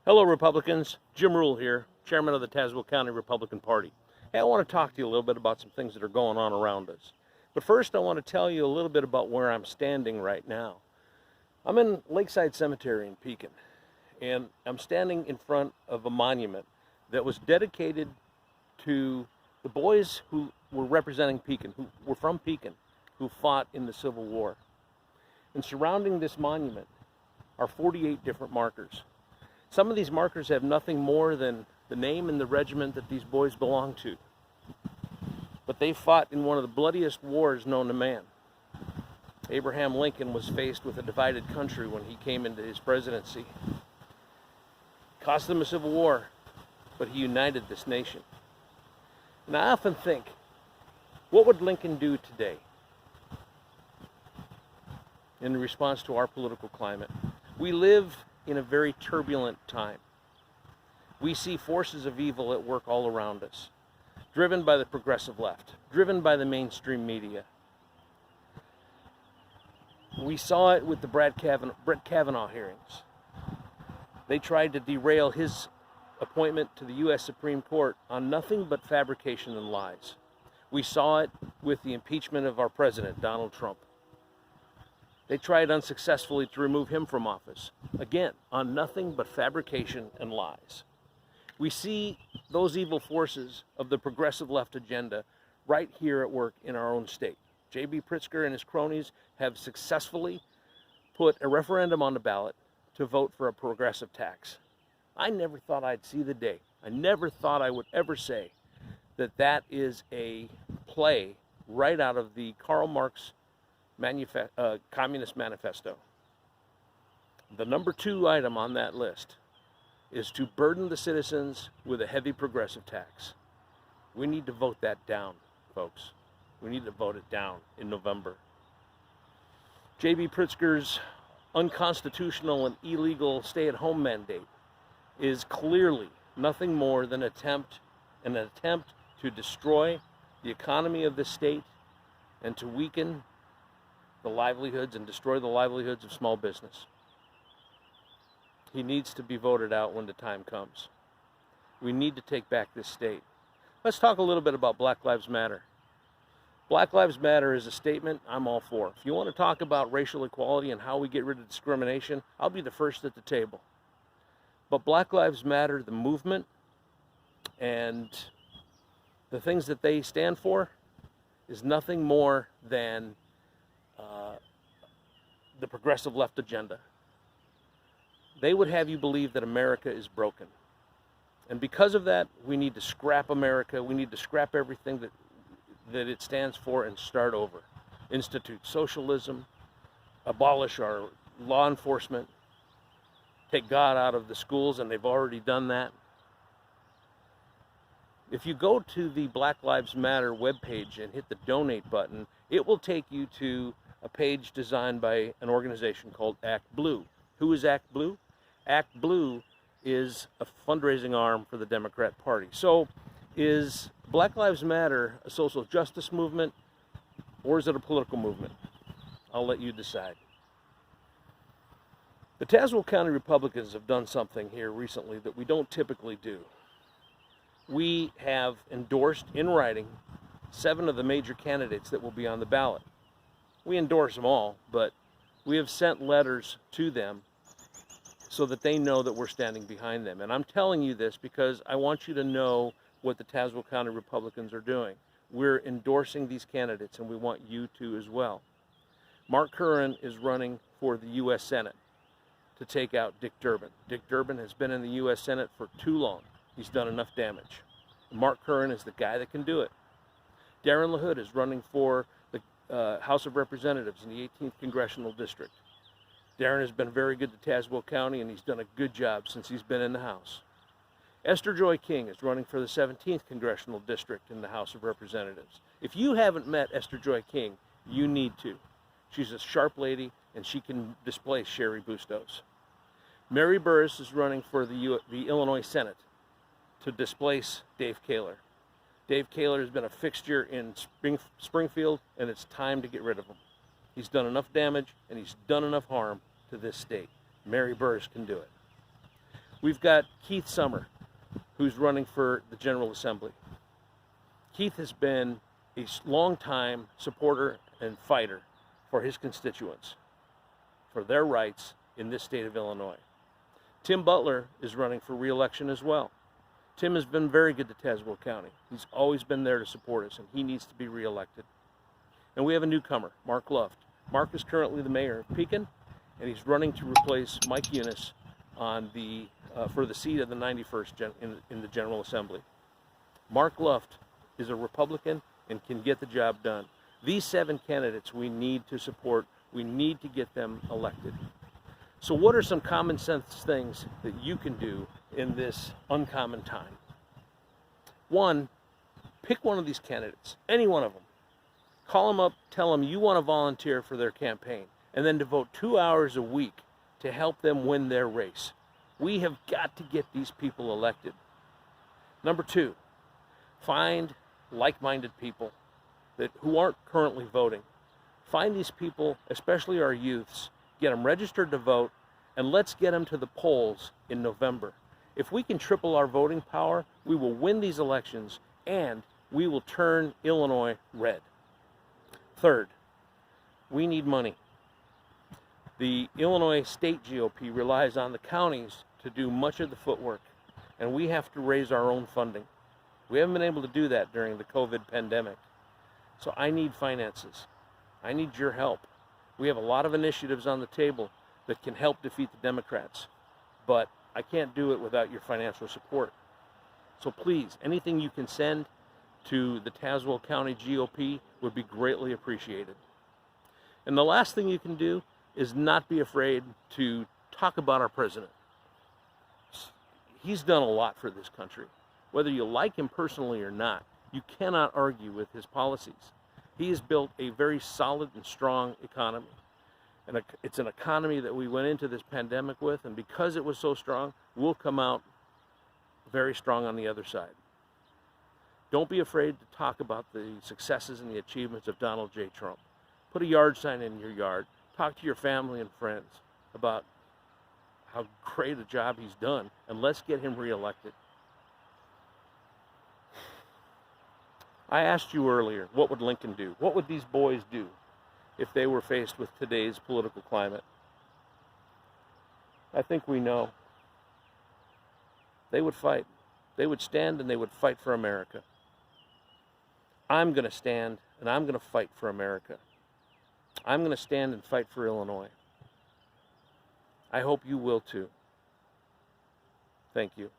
Hello, Republicans. Jim Rule here, chairman of the Tazewell County Republican Party. Hey, I want to talk to you a little bit about some things that are going on around us. But first, I want to tell you a little bit about where I'm standing right now. I'm in Lakeside Cemetery in Pekin, and I'm standing in front of a monument that was dedicated to the boys who were representing Pekin, who were from Pekin, who fought in the Civil War. And surrounding this monument are 48 different markers. Some of these markers have nothing more than the name and the regiment that these boys belong to. But they fought in one of the bloodiest wars known to man. Abraham Lincoln was faced with a divided country when he came into his presidency. It cost them a civil war, but he united this nation. And I often think, what would Lincoln do today in response to our political climate? We live in a very turbulent time. We see forces of evil at work all around us, driven by the progressive left, driven by the mainstream media. We saw it with the Brett Kavanaugh hearings. They tried to derail his appointment to the U.S. Supreme Court on nothing but fabrication and lies. We saw it with the impeachment of our president, Donald Trump. They tried unsuccessfully to remove him from office, again, on nothing but fabrication and lies. We see those evil forces of the progressive left agenda right here at work in our own state. J.B. Pritzker and his cronies have successfully put a referendum on the ballot to vote for a progressive tax. I never thought I'd see the day. I never thought I would ever say that that is a play right out of the Karl Marx Communist Manifesto. The number 2 item on that list is to burden the citizens with a heavy progressive tax. We need to vote that down, folks. We need to vote it down in November. J.B. Pritzker's unconstitutional and illegal stay-at-home mandate is clearly nothing more than an attempt to destroy the economy of the state and to weaken the livelihoods and destroy the livelihoods of small business. He needs to be voted out when the time comes. We need to take back this state. Let's talk a little bit about Black Lives Matter. Black Lives Matter is a statement I'm all for. If you want to talk about racial equality and how we get rid of discrimination, I'll be the first at the table. But Black Lives Matter, the movement, and the things that they stand for is nothing more than the progressive left agenda. They would have you believe that America is broken. And because of that, we need to scrap America. We need to scrap everything that it stands for and start over. Institute socialism, abolish our law enforcement, take God out of the schools, and they've already done that. If you go to the Black Lives Matter webpage and hit the donate button, it will take you to a page designed by an organization called Act Blue. Who is Act Blue? Act Blue is a fundraising arm for the Democrat Party. So is Black Lives Matter a social justice movement, or is it a political movement? I'll let you decide. The Tazewell County Republicans have done something here recently that we don't typically do. We have endorsed in writing 7 of the major candidates that will be on the ballot. We endorse them all, but we have sent letters to them so that they know that we're standing behind them. And I'm telling you this because I want you to know what the Tazewell County Republicans are doing. We're endorsing these candidates, and we want you to as well. Mark Curran is running for the U.S. Senate to take out Dick Durbin. Dick Durbin has been in the U.S. Senate for too long. He's done enough damage. Mark Curran is the guy that can do it. Darren LaHood is running for the House of Representatives in the 18th Congressional District. Darren has been very good to Tazewell County, and he's done a good job since he's been in the House. Esther Joy King is running for the 17th Congressional District in the House of Representatives. If you haven't met Esther Joy King, you need to. She's a sharp lady, and she can displace Sherry Bustos. Mary Burris is running for the Illinois Senate to displace Dave Kaler. Dave Kaler has been a fixture in Springfield, and it's time to get rid of him. He's done enough damage, and he's done enough harm to this state. Mary Burris can do it. We've got Keith Summer, who's running for the General Assembly. Keith has been a long-time supporter and fighter for his constituents, for their rights in this state of Illinois. Tim Butler is running for re-election as well. Tim has been very good to Tazewell County. He's always been there to support us, and he needs to be re-elected. And we have a newcomer, Mark Luft. Mark is currently the mayor of Pekin, and he's running to replace Mike Eunice on for the seat of the 91st in the General Assembly. Mark Luft is a Republican and can get the job done. These 7 candidates we need to support. We need to get them elected. So what are some common sense things that you can do in this uncommon time? 1, pick one of these candidates, any one of them. Call them up, tell them you want to volunteer for their campaign, and then devote 2 hours a week to help them win their race. We have got to get these people elected. Number 2, find like-minded people who aren't currently voting. Find these people, especially our youths, get them registered to vote, and let's get them to the polls in November. If we can triple our voting power, we will win these elections, and we will turn Illinois red. 3rd, we need money. The Illinois State GOP relies on the counties to do much of the footwork, and we have to raise our own funding. We haven't been able to do that during the COVID pandemic. So I need finances. I need your help. We have a lot of initiatives on the table that can help defeat the Democrats, but I can't do it without your financial support. So please, anything you can send to the Tazewell County GOP would be greatly appreciated. And the last thing you can do is not be afraid to talk about our president. He's done a lot for this country. Whether you like him personally or not, you cannot argue with his policies. He has built a very solid and strong economy. And it's an economy that we went into this pandemic with, and because it was so strong, we'll come out very strong on the other side. Don't be afraid to talk about the successes and the achievements of Donald J. Trump. Put a yard sign in your yard. Talk to your family and friends about how great a job he's done, and let's get him reelected. I asked you earlier, what would Lincoln do? What would these boys do if they were faced with today's political climate? I think we know. They would fight. They would stand and they would fight for America. I'm going to stand and I'm going to fight for America. I'm going to stand and fight for Illinois. I hope you will too. Thank you.